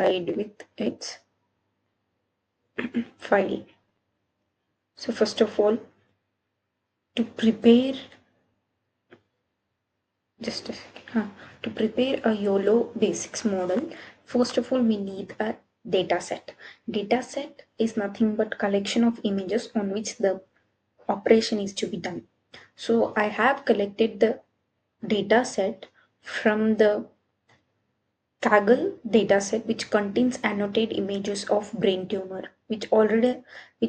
proceed with its file. So first of all, to prepare, just a second, to prepare a YOLO basics model, first of all we need a data set. Data set is nothing but collection of images on which the operation is to be done. So I have collected the data set from the Kaggle dataset, which contains annotated images of brain tumor, which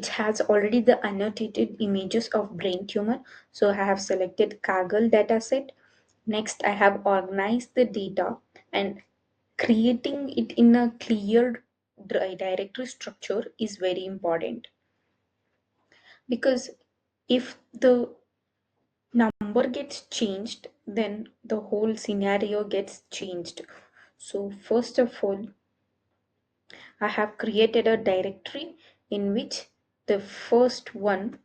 has already the annotated images of brain tumor. So I have selected Kaggle dataset. Next, I have organized the data and creating it in a clear directory structure is very important, because if the number gets changed, then the whole scenario gets changed. So first of all, I have created a directory in which the first one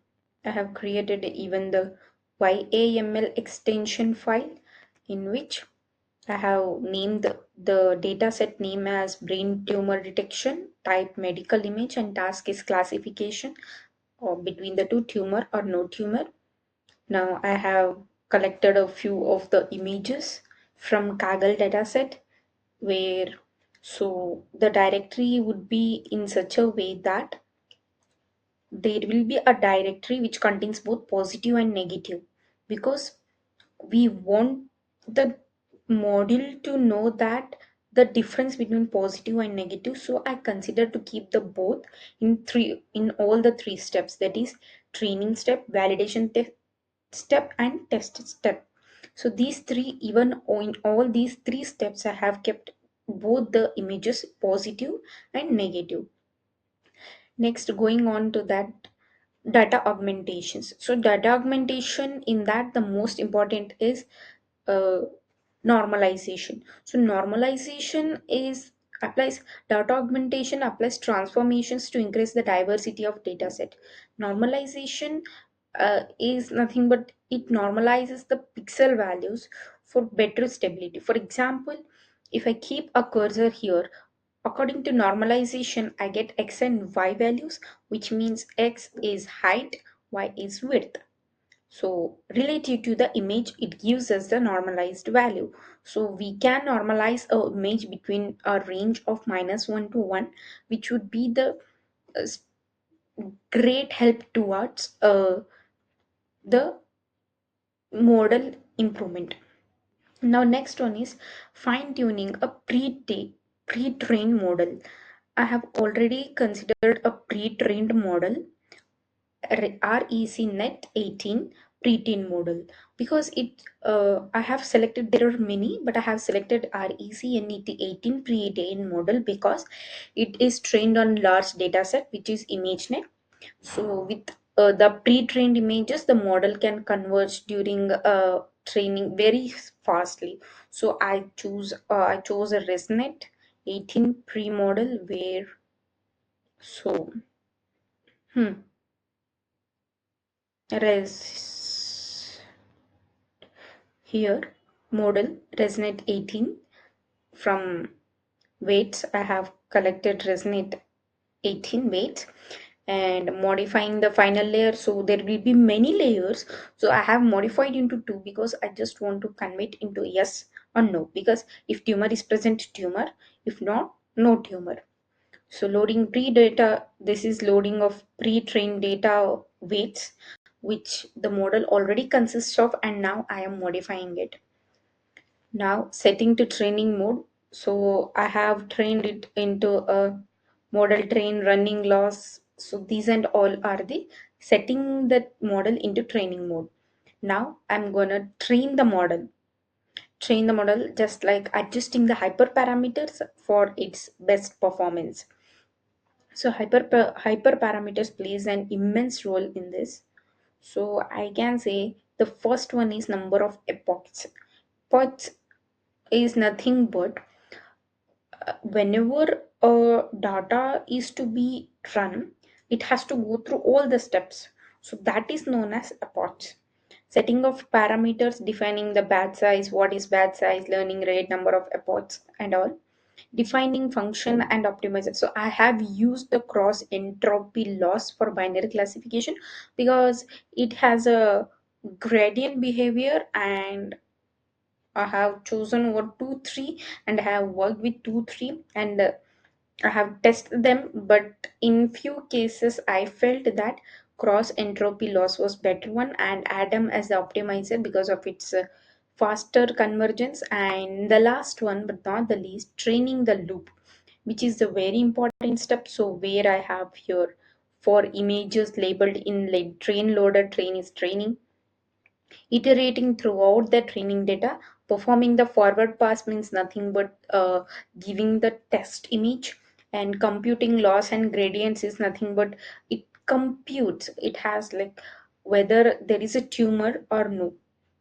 I have created even the YAML extension file, in which I have named the dataset name as brain tumor detection, type medical image, and task is classification or between the two, tumor or no tumor. Now I have collected a few of the images from Kaggle dataset, where so the directory would be in such a way that there will be a directory which contains both positive and negative, because we want the module to know that the difference between positive and negative. So I consider to keep the both in all the three steps, that is training step, validation step, and test step. So these three, even in all these three steps, I have kept both the images positive and negative. Next, going on to that, data augmentations. So data augmentation, in that the most important is uh, normalization. So normalization is applies data augmentation applies transformations to increase the diversity of data set. Normalization is nothing but it normalizes the pixel values for better stability. For example, if I keep a cursor here, according to normalization, I get x and y values, which means x is height, y is width. So relative to the image, it gives us the normalized value. So we can normalize a image between a range of -1 to 1, which would be the s- great help towards the model improvement. Now next one is fine tuning a pre-trained model. I have already considered a pre-trained model, ResNet 18 preteen model, because I have selected, there are many, but I have selected ResNet 18 preteen model because it is trained on large dataset, which is ImageNet. So with the pre-trained images, the model can converge during training very fastly. So I chose a ResNet 18 pre-model where so hmm, res here model ResNet 18 from weights. I have collected ResNet 18 weights and modifying the final layer, so there will be many layers. So I have modified into two because I just want to convert into yes or no, because if tumor is present, tumor; if not, no tumor. So loading pre-data, this is loading of pre-trained data weights, which the model already consists of, and now I am modifying it. Now setting to training mode. So I have trained it into a model train running loss. So these and all are the setting that model into training mode. Now I'm gonna train the model just like adjusting the hyperparameters for its best performance. So hyperparameters plays an immense role in this. So I can say the first one is number of epochs. Epochs is nothing but whenever data is to be run, it has to go through all the steps. So that is known as epochs. Setting of parameters defining the batch size, what is batch size, learning rate, number of epochs, and all. Defining function and optimizer. So I have used the cross entropy loss for binary classification because it has a gradient behavior, and I have chosen over 2 3, and I have worked with 2 3, and I have tested them, but in few cases I felt that cross entropy loss was better one, and Adam as the optimizer because of its faster convergence. And the last one, but not the least, training the loop, which is the very important step. So where I have here for images labeled in like train loader, train is training, iterating throughout the training data. Performing the forward pass means nothing but giving the test image, and computing loss and gradients is nothing but it computes, it has like whether there is a tumor or no.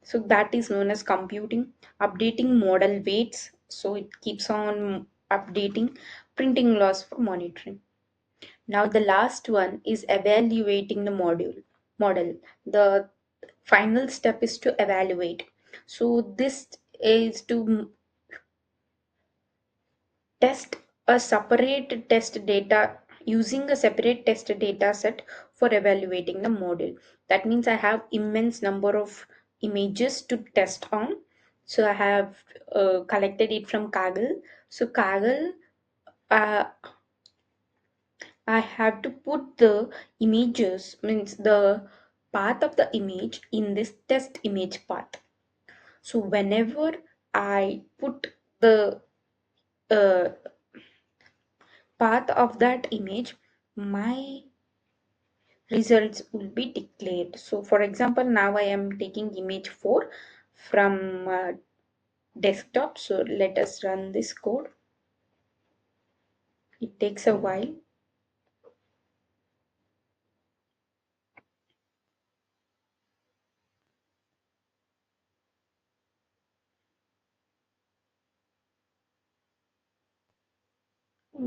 So that is known as computing. Updating model weights, so it keeps on updating. Printing loss for monitoring. Now the last one is evaluating the model. The final step is to evaluate. So this is to test a separate test data, using a separate test data set for evaluating the model. That means I have immense number of images to test on. So I have collected it from Kaggle. So Kaggle, uh, I have to put the images, means the path of the image in this test image path. So whenever I put the uh, path of that image, my results will be declared. So for example, now I am taking image 4 from desktop. So let us run this code. It takes a while.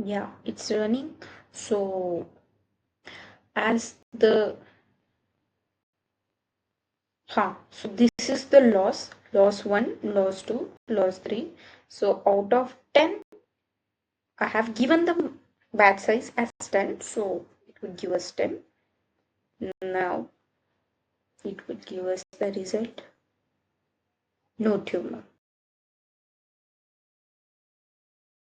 Yeah, it's running. So as the so this is the loss 1, loss 2, loss 3. So out of 10, I have given the batch size as 10, so it would give us 10. Now it would give us the result, no tumor.